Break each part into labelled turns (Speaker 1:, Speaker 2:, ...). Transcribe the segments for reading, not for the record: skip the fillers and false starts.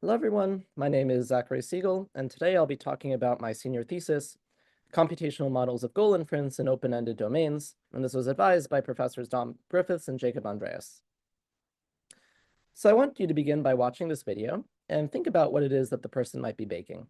Speaker 1: Hello, everyone. My name is Zachary Siegel, and today I'll be talking about my senior thesis, Computational Models of Goal Inference in Open-Ended Domains, and this was advised by Professors Dom Griffiths and Jacob Andreas. So I want you to begin by watching this video and think about what it is that the person might be baking.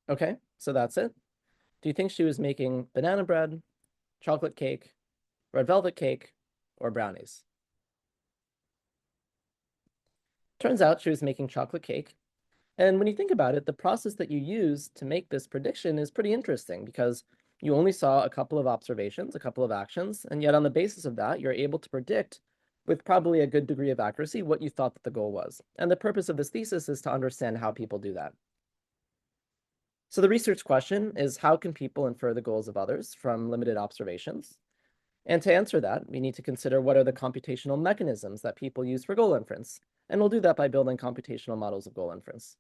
Speaker 1: Okay, so that's it. Do you think she was making banana bread, chocolate cake, red velvet cake, or brownies? Turns out she was making chocolate cake. And when you think about it, the process that you use to make this prediction is pretty interesting because you only saw a couple of observations, a couple of actions, and yet on the basis of that, you're able to predict with probably a good degree of accuracy what you thought that the goal was. And the purpose of this thesis is to understand how people do that. So the research question is, how can people infer the goals of others from limited observations? And to answer that, we need to consider what are the computational mechanisms that people use for goal inference. And we'll do that by building computational models of goal inference.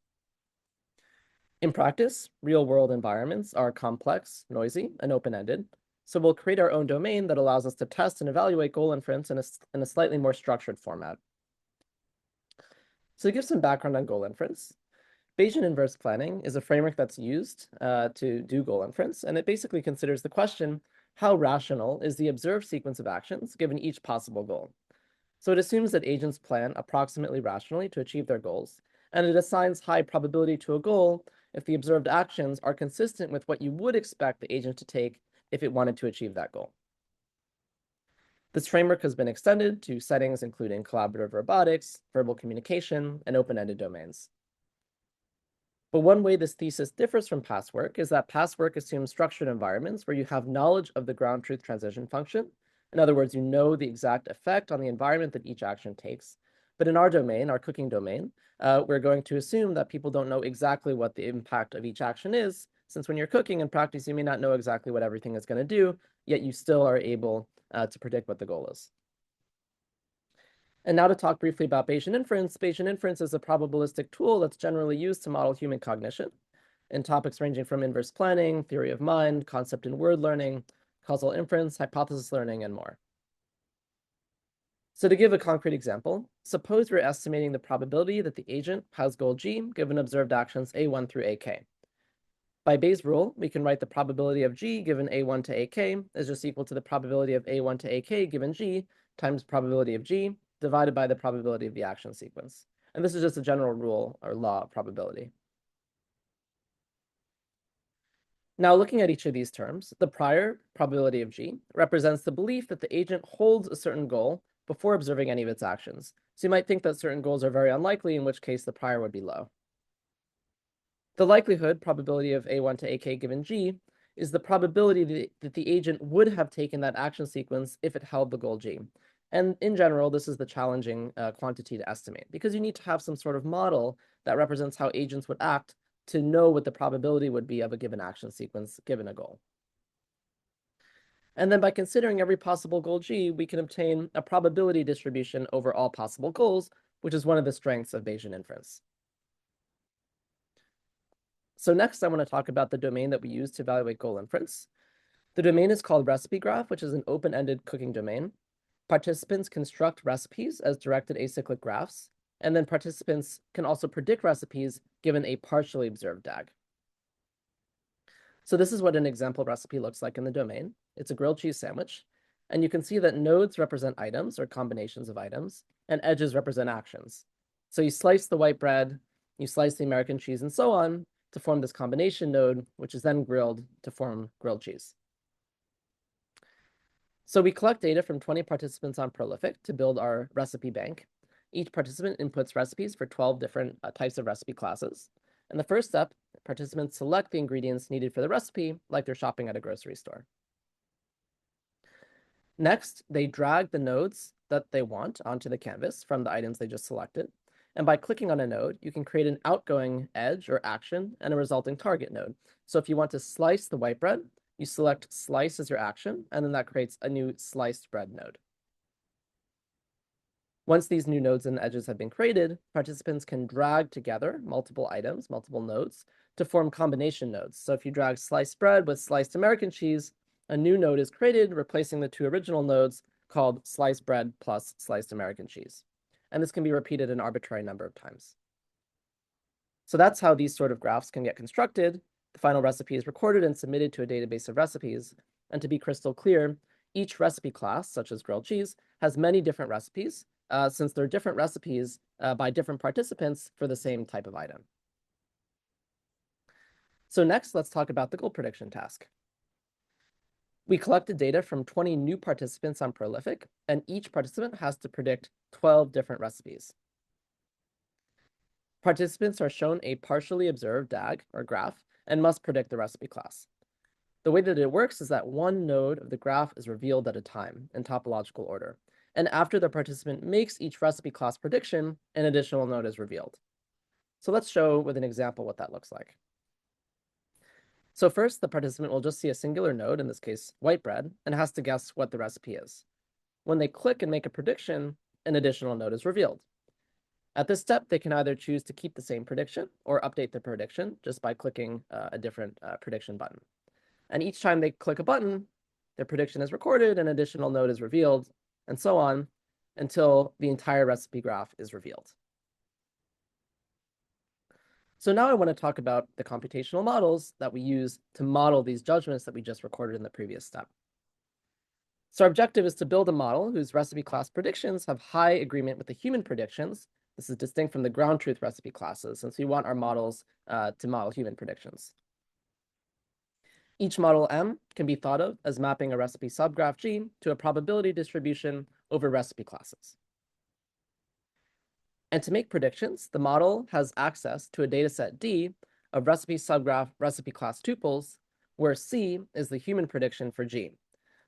Speaker 1: In practice, real-world environments are complex, noisy, and open-ended, so we'll create our own domain that allows us to test and evaluate goal inference in a slightly more structured format. So to give some background on goal inference, Bayesian inverse planning is a framework that's used to do goal inference, and it basically considers the question, how rational is the observed sequence of actions given each possible goal? So it assumes that agents plan approximately rationally to achieve their goals, and it assigns high probability to a goal if the observed actions are consistent with what you would expect the agent to take if it wanted to achieve that goal. This framework has been extended to settings including collaborative robotics, verbal communication, and open-ended domains. But one way this thesis differs from past work is that past work assumes structured environments where you have knowledge of the ground truth transition function. In other words, you know the exact effect on the environment that each action takes. But in our domain, our cooking domain, we're going to assume that people don't know exactly what the impact of each action is, since when you're cooking in practice, you may not know exactly what everything is going to do, yet you still are able to predict what the goal is. And now to talk briefly about Bayesian inference. Bayesian inference is a probabilistic tool that's generally used to model human cognition in topics ranging from inverse planning, theory of mind, concept and word learning, causal inference, hypothesis learning, and more. So to give a concrete example, suppose we're estimating the probability that the agent has goal G given observed actions A1 through AK. By Bayes' rule, we can write the probability of G given A1 to AK is just equal to the probability of A1 to AK given G times probability of G divided by the probability of the action sequence. And this is just a general rule or law of probability. Now, looking at each of these terms, the prior probability of G represents the belief that the agent holds a certain goal before observing any of its actions. So you might think that certain goals are very unlikely, in which case the prior would be low. The likelihood probability of A1 to AK given G is the probability that the agent would have taken that action sequence if it held the goal G. And in general, this is the challenging quantity to estimate because you need to have some sort of model that represents how agents would act to know what the probability would be of a given action sequence given a goal. And then by considering every possible goal G, we can obtain a probability distribution over all possible goals, which is one of the strengths of Bayesian inference. So next, I want to talk about the domain that we use to evaluate goal inference. The domain is called recipe graph, which is an open-ended cooking domain. Participants construct recipes as directed acyclic graphs, and then participants can also predict recipes given a partially observed DAG. So this is what an example recipe looks like in the domain. It's a grilled cheese sandwich, and you can see that nodes represent items or combinations of items, and edges represent actions. So you slice the white bread, you slice the American cheese, and so on to form this combination node, which is then grilled to form grilled cheese. So we collect data from 20 participants on Prolific to build our recipe bank. Each participant inputs recipes for 12 different types of recipe classes. And the first step, participants select the ingredients needed for the recipe, like they're shopping at a grocery store. Next, they drag the nodes that they want onto the canvas from the items they just selected. And by clicking on a node, you can create an outgoing edge or action and a resulting target node. So if you want to slice the white bread, you select slice as your action, and then that creates a new sliced bread node. Once these new nodes and edges have been created, participants can drag together multiple items, multiple nodes, to form combination nodes. So if you drag sliced bread with sliced American cheese, a new node is created, replacing the two original nodes, called sliced bread plus sliced American cheese. And this can be repeated an arbitrary number of times. So that's how these sort of graphs can get constructed. The final recipe is recorded and submitted to a database of recipes. And to be crystal clear, each recipe class, such as grilled cheese, has many different recipes, since they're different recipes by different participants for the same type of item. So next, let's talk about the goal prediction task. We collected data from 20 new participants on Prolific, and each participant has to predict 12 different recipes. Participants are shown a partially observed DAG, or graph, and must predict the recipe class. The way that it works is that one node of the graph is revealed at a time in topological order. And after the participant makes each recipe class prediction, an additional node is revealed. So let's show with an example what that looks like. So first, the participant will just see a singular node, in this case, white bread, and has to guess what the recipe is. When they click and make a prediction, an additional node is revealed. At this step, they can either choose to keep the same prediction or update the prediction just by clicking a different prediction button. And each time they click a button, their prediction is recorded, an additional node is revealed, and so on until the entire recipe graph is revealed. So now I want to talk about the computational models that we use to model these judgments that we just recorded in the previous step. So our objective is to build a model whose recipe class predictions have high agreement with the human predictions. This is distinct from the ground truth recipe classes, since we want our models to model human predictions. Each model M can be thought of as mapping a recipe subgraph G to a probability distribution over recipe classes. And to make predictions, the model has access to a dataset D of recipe subgraph recipe class tuples, where C is the human prediction for G.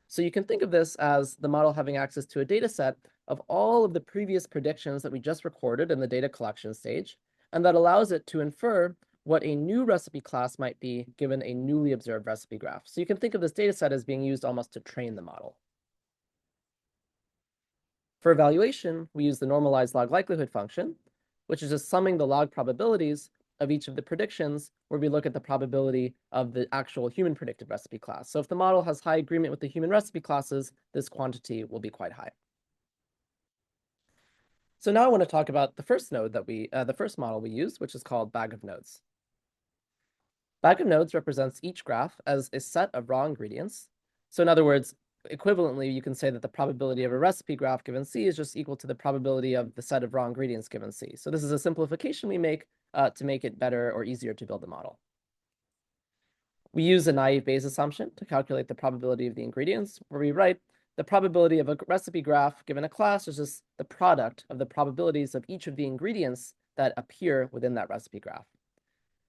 Speaker 1: So you can think of this as the model having access to a dataset of all of the previous predictions that we just recorded in the data collection stage, and that allows it to infer what a new recipe class might be given a newly observed recipe graph. So you can think of this dataset as being used almost to train the model. For evaluation, we use the normalized log likelihood function, which is just summing the log probabilities of each of the predictions, where we look at the probability of the actual human predicted recipe class. So if the model has high agreement with the human recipe classes, this quantity will be quite high. So now I want to talk about the first node that the first model we use, which is called bag of nodes. Bag of nodes represents each graph as a set of raw ingredients. So in other words, equivalently, you can say that the probability of a recipe graph given C is just equal to the probability of the set of raw ingredients given C. So this is a simplification we make to make it better or easier to build the model. We use a naive Bayes assumption to calculate the probability of the ingredients, where we write the probability of a recipe graph given a class is just the product of the probabilities of each of the ingredients that appear within that recipe graph.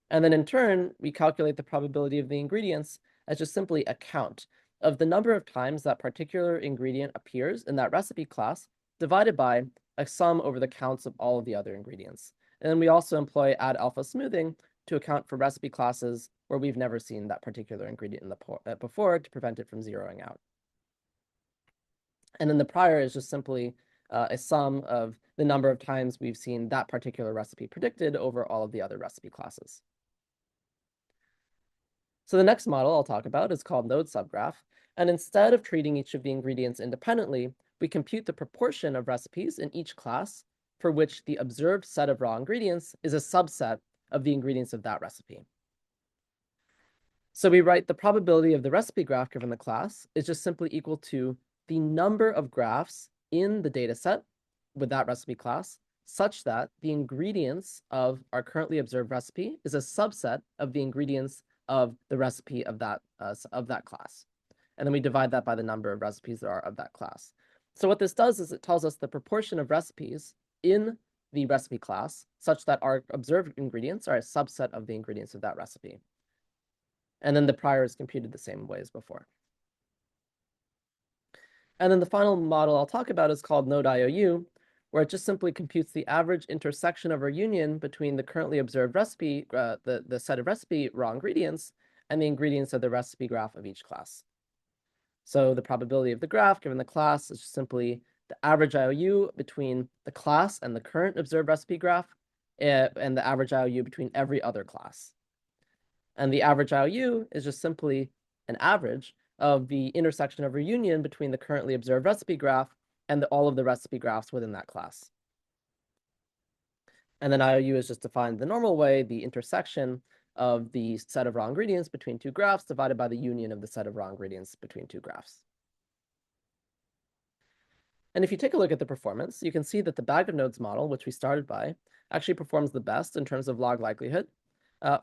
Speaker 1: And then in turn, we calculate the probability of the ingredients as just simply a count of the number of times that particular ingredient appears in that recipe class divided by a sum over the counts of all of the other ingredients. And then we also employ add alpha smoothing to account for recipe classes where we've never seen that particular ingredient in the before to prevent it from zeroing out. And then the prior is just simply a sum of the number of times we've seen that particular recipe predicted over all of the other recipe classes. So the next model I'll talk about is called node subgraph. And instead of treating each of the ingredients independently, we compute the proportion of recipes in each class for which the observed set of raw ingredients is a subset of the ingredients of that recipe. So we write the probability of the recipe graph given the class is just simply equal to the number of graphs in the data set with that recipe class, such that the ingredients of our currently observed recipe is a subset of the ingredients of the recipe of that class. And then we divide that by the number of recipes there are of that class. So what this does is it tells us the proportion of recipes in the recipe class such that our observed ingredients are a subset of the ingredients of that recipe. And then the prior is computed the same way as before. And then the final model I'll talk about is called node IOU, where it just simply computes the average intersection of our union between the currently observed recipe, the set of recipe raw ingredients, and the ingredients of the recipe graph of each class. So the probability of the graph given the class is just simply the average IOU between the class and the current observed recipe graph, and the average IOU between every other class. And the average IOU is just simply an average of the intersection of reunion between the currently observed recipe graph and all of the recipe graphs within that class. And then IOU is just defined the normal way, the intersection of the set of raw ingredients between two graphs divided by the union of the set of raw ingredients between two graphs. And if you take a look at the performance, you can see that the bag of nodes model, which we started by, actually performs the best in terms of log likelihood,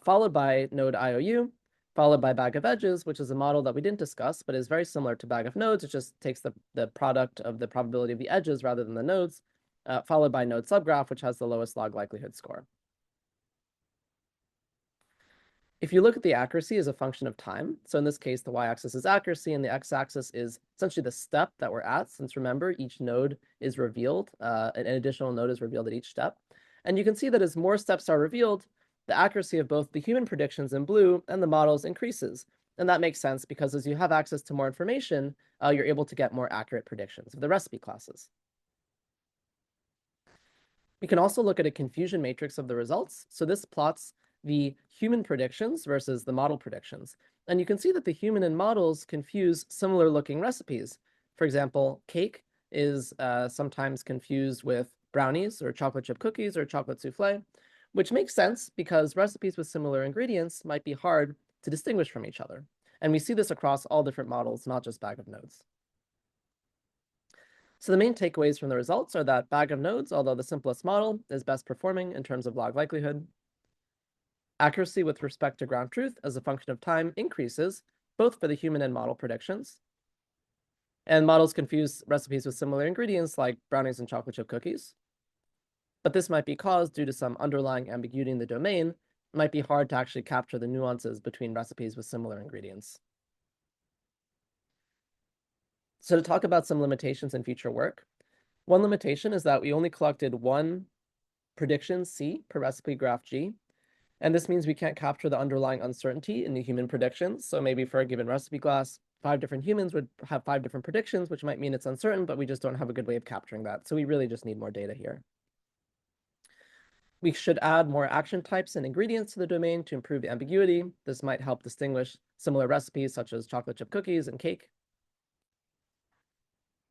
Speaker 1: followed by node IOU, followed by bag of edges, which is a model that we didn't discuss, but is very similar to bag of nodes. It just takes the product of the probability of the edges rather than the nodes, followed by node subgraph, which has the lowest log likelihood score. If you look at the accuracy as a function of time, so in this case, the y-axis is accuracy and the x-axis is essentially the step that we're at, since remember, each node is revealed, an additional node is revealed at each step. And you can see that as more steps are revealed, the accuracy of both the human predictions in blue and the models increases. And that makes sense because as you have access to more information, you're able to get more accurate predictions of the recipe classes. We can also look at a confusion matrix of the results. So this plots the human predictions versus the model predictions. And you can see that the human and models confuse similar looking recipes. For example, cake is sometimes confused with brownies or chocolate chip cookies or chocolate souffle, which makes sense because recipes with similar ingredients might be hard to distinguish from each other. And we see this across all different models, not just bag of nodes. So the main takeaways from the results are that bag of nodes, although the simplest model, is best performing in terms of log likelihood. Accuracy with respect to ground truth as a function of time increases, both for the human and model predictions. And models confuse recipes with similar ingredients like brownies and chocolate chip cookies. But this might be caused due to some underlying ambiguity in the domain. It might be hard to actually capture the nuances between recipes with similar ingredients. So to talk about some limitations in future work, one limitation is that we only collected one prediction C per recipe graph G. And this means we can't capture the underlying uncertainty in the human predictions. So maybe for a given recipe class, 5 different humans would have 5 different predictions, which might mean it's uncertain, but we just don't have a good way of capturing that. So we really just need more data here. We should add more action types and ingredients to the domain to improve the ambiguity. This might help distinguish similar recipes such as chocolate chip cookies and cake.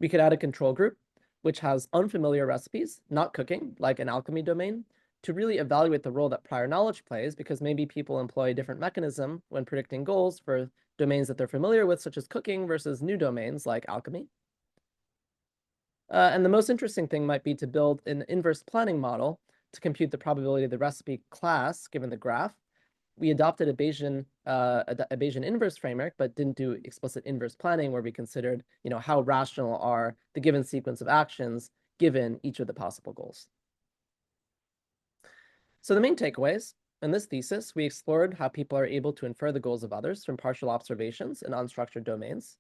Speaker 1: We could add a control group, which has unfamiliar recipes, not cooking, like an alchemy domain, to really evaluate the role that prior knowledge plays, because maybe people employ a different mechanism when predicting goals for domains that they're familiar with, such as cooking, versus new domains like alchemy. And the most interesting thing might be to build an inverse planning model to compute the probability of the recipe class given the graph. We adopted a Bayesian inverse framework, but didn't do explicit inverse planning where we considered, how rational are the given sequence of actions given each of the possible goals. So the main takeaways in this thesis, we explored how people are able to infer the goals of others from partial observations in unstructured domains.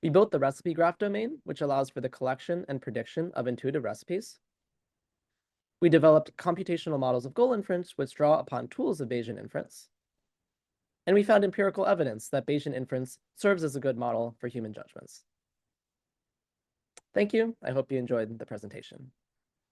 Speaker 1: We built the recipe graph domain, which allows for the collection and prediction of intuitive recipes. We developed computational models of goal inference, which draw upon tools of Bayesian inference. And we found empirical evidence that Bayesian inference serves as a good model for human judgments. Thank you. I hope you enjoyed the presentation.